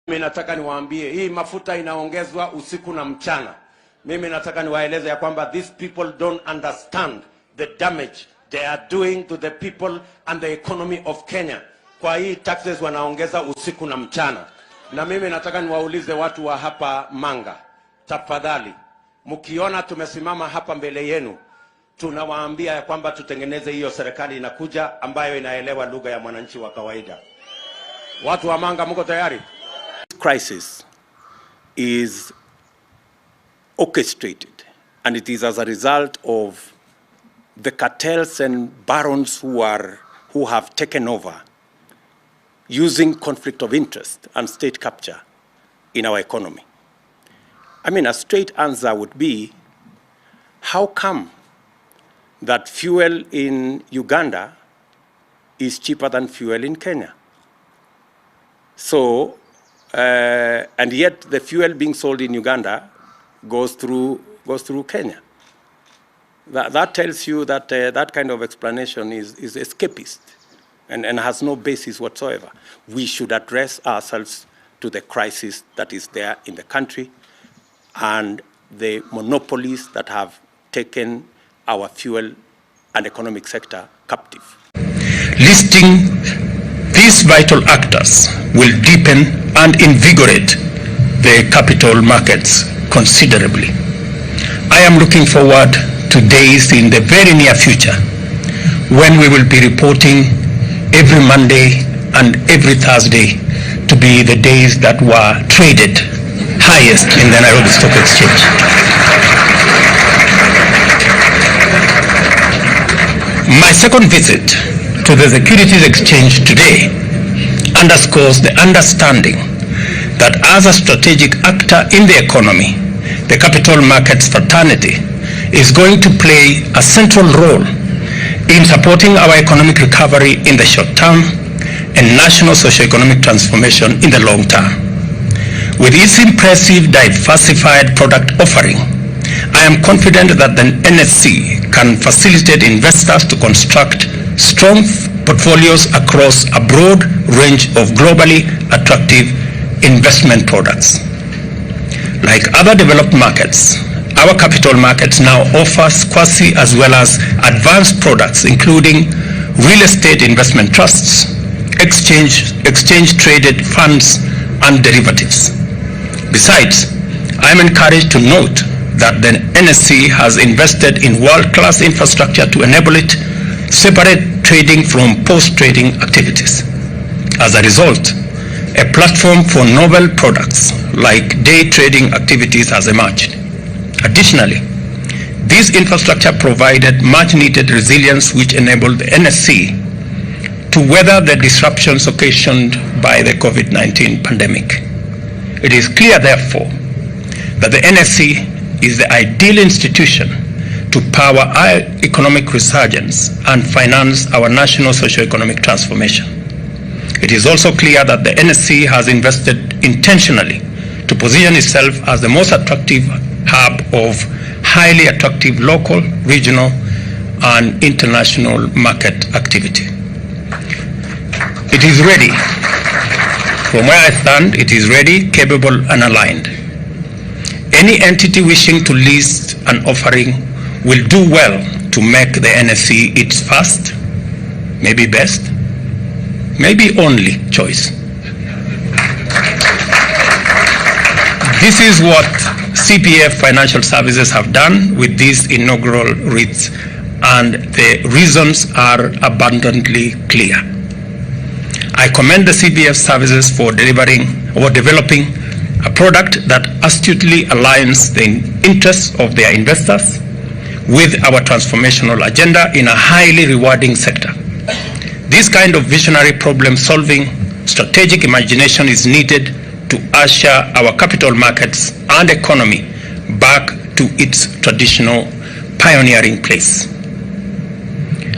Mimi nataka niwaambie hii mafuta inaongezwa usiku na mchana. Mimi nataka niwaeleze ya kwamba these people don't understand the damage they are doing to the people and the economy of Kenya. Kwa hii taxes wanaongeza usiku na mchana. Na mimi nataka niwaulize watu wa hapa Manga, tafadhali, mkiona tumesimama hapa mbele yenu, tunawaambia ya kwamba tutengeneze hiyo serikali inakuja ambayo inaelewa lugha ya mwananchi wa kawaida. Watu wa Manga, mko tayari? Crisis is orchestrated, and it is as a result of the cartels and barons who have taken over, using conflict of interest and state capture in our economy. I mean, a straight answer would be, how come that fuel in Uganda is cheaper than fuel in Kenya? So, and yet the fuel being sold in Uganda goes through Kenya. That tells you that that kind of explanation is escapist and has no basis whatsoever. We should address ourselves to the crisis that is there in the country and the monopolies that have taken our fuel and economic sector captive. Listing these vital actors will deepen and invigorate the capital markets considerably. I am looking forward to days in the very near future when we will be reporting every Monday and every Thursday to be the days that were traded highest in the Nairobi Stock Exchange. My second visit to the Securities Exchange today underscores the understanding that as a strategic actor in the economy, the capital markets fraternity is going to play a central role in supporting our economic recovery in the short term and national socio-economic transformation in the long term. With its impressive diversified product offering, I am confident that the NSE can facilitate investors to construct strong portfolios across a broad range of globally attractive investment products. Like other developed markets, our capital markets now offers quasi as well as advanced products, including real estate investment trusts, exchange-traded funds, and derivatives. Besides, I am encouraged to note that the NSE has invested in world-class infrastructure to enable it separate trading from post-trading activities. As a result, a platform for novel products like day trading activities has emerged. Additionally, this infrastructure provided much-needed resilience which enabled the NSE to weather the disruptions occasioned by the COVID-19 pandemic. It is clear, therefore, that the NSE is the ideal institution to power our economic resurgence and finance our national socio-economic transformation. It is also clear that the NSE has invested intentionally to position itself as the most attractive hub of highly attractive local, regional, and international market activity. It is ready. From where I stand, it is ready, capable, and aligned. Any entity wishing to list an offering will do well to make the NSE its first, maybe best, maybe only choice. This is what CPF Financial Services have done with these inaugural REITs, and the reasons are abundantly clear. I commend the CPF services for developing a product that astutely aligns the interests of their investors with our transformational agenda in a highly rewarding sector. This kind of visionary problem-solving strategic imagination is needed to usher our capital markets and economy back to its traditional pioneering place.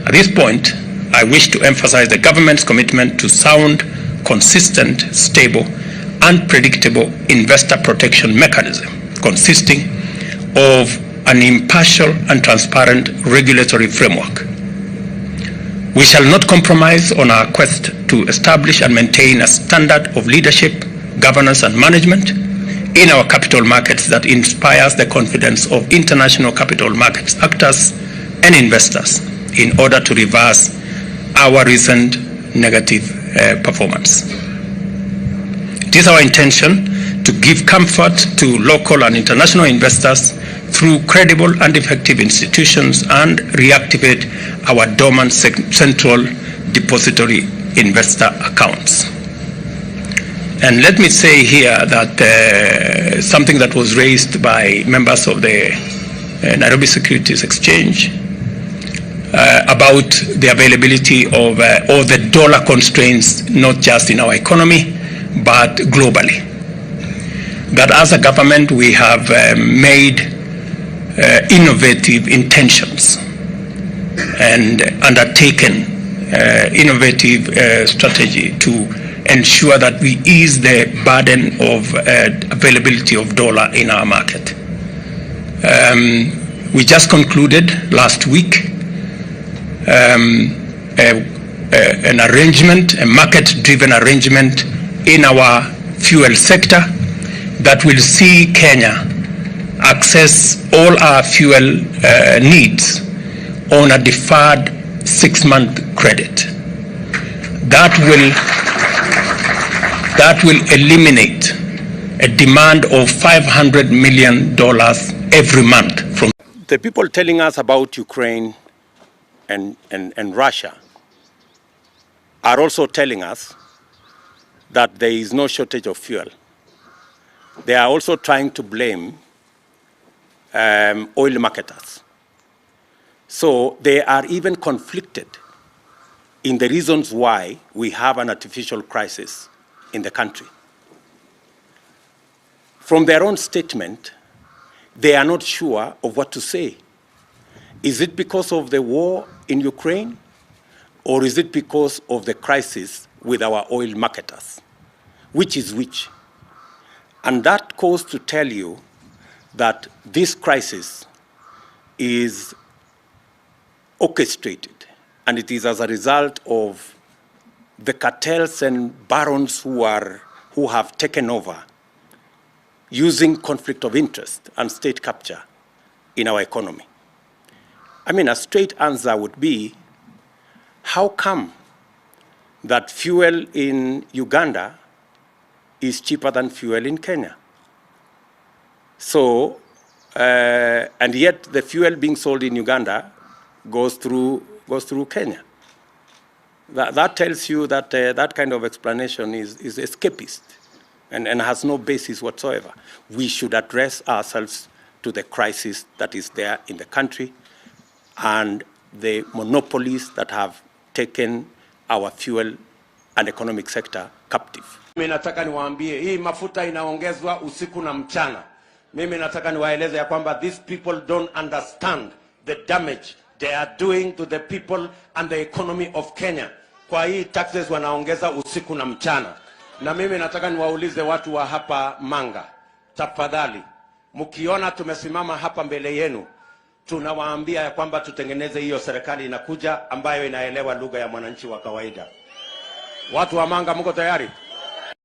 At this point, I wish to emphasize the government's commitment to sound, consistent, stable, and predictable investor protection mechanism consisting of an impartial and transparent regulatory framework. We shall not compromise on our quest to establish and maintain a standard of leadership, governance and management in our capital markets that inspires the confidence of international capital markets actors and investors in order to reverse our recent negative performance. It is our intention to give comfort to local and international investors through credible and effective institutions and reactivate our dormant central depository investor accounts. And let me say here that something that was raised by members of the Nairobi Securities Exchange about the availability of or the dollar constraints, not just in our economy, but globally. That as a government we have made innovative intentions and undertaken innovative strategy to ensure that we ease the burden of availability of dollar in our market. We just concluded last week an arrangement, a market-driven arrangement in our fuel sector that will see Kenya access all our fuel needs on a deferred 6-month credit. That will eliminate a demand of $500 million every month from the people telling us about Ukraine and Russia are also telling us that there is no shortage of fuel. They are also trying to blame oil marketers. So they are even conflicted in the reasons why we have an artificial crisis in the country. From their own statement, they are not sure of what to say. Is it because of the war in Ukraine, or is it because of the crisis with our oil marketers? Which is which? And that goes to tell you that this crisis is orchestrated, and it is as a result of the cartels and barons who have taken over, using conflict of interest and state capture in our economy. I mean, a straight answer would be, how come that fuel in Uganda is cheaper than fuel in Kenya? So, and yet the fuel being sold in Uganda goes through Kenya. That tells you that that kind of explanation is escapist and has no basis whatsoever. We should address ourselves to the crisis that is there in the country and the monopolies that have taken our fuel and economic sector captive. Mimi nataka niwaambie, hii mafuta inaongezwa usiku na mchana. Mimi nataka niwaeleze ya kwamba these people don't understand the damage they are doing to the people and the economy of Kenya. Kwa hii taxes wanaongeza usiku na mchana. Na mimi nataka niwaulize watu wa hapa Manga, tafadhali, mkiona tumesimama hapa mbele yenu, tunawaambia ya kwamba tutengeneze hiyo serikali inakuja ambayo inaelewa lugha ya mwananchi wa kawaida. Watu wa Manga, mko tayari?